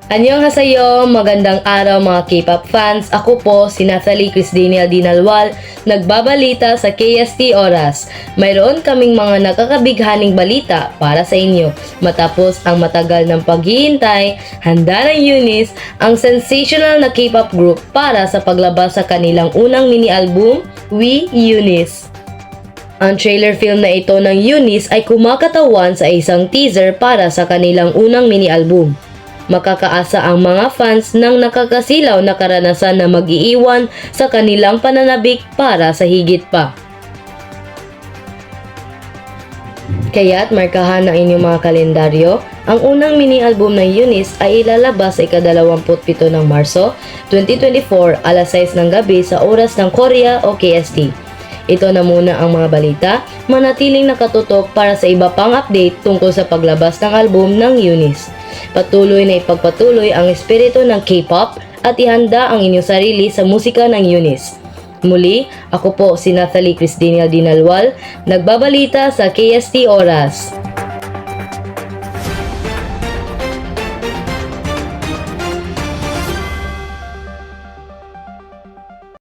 Annyeonghaseyo, magandang araw mga K-pop fans. Ako po si Nathalie Chris Daniel Dinalwal, nagbabalita sa KST Oras. Mayroon kaming mga nakakabighaning balita para sa inyo. Matapos ang matagal ng paghihintay, handa ng UNICE ang sensational na K-pop group para sa paglabas sa kanilang unang mini-album, We UNICE. Ang trailer film na ito ng UNICE ay kumakatawan sa isang teaser para sa kanilang unang mini-album. Makakaasa ang mga fans ng nakakasilaw na karanasan na mag-iiwan sa kanilang pananabik para sa higit pa. Kaya't markahan ng inyong mga kalendaryo, ang unang mini-album ng UNICE ay ilalabas sa ika-27 ng Marso 2024 alas 6 ng gabi sa oras ng Korea o KST. Ito na muna ang mga balita, manatiling nakatutok para sa iba pang update tungkol sa paglabas ng album ng UNICE. Patuloy na ipagpatuloy ang espiritu ng K-pop at ihanda ang inyong sarili sa musika ng UNICE. Muli, ako po si Nathalie Chris Daniel Dinalwal, nagbabalita sa KST Oras.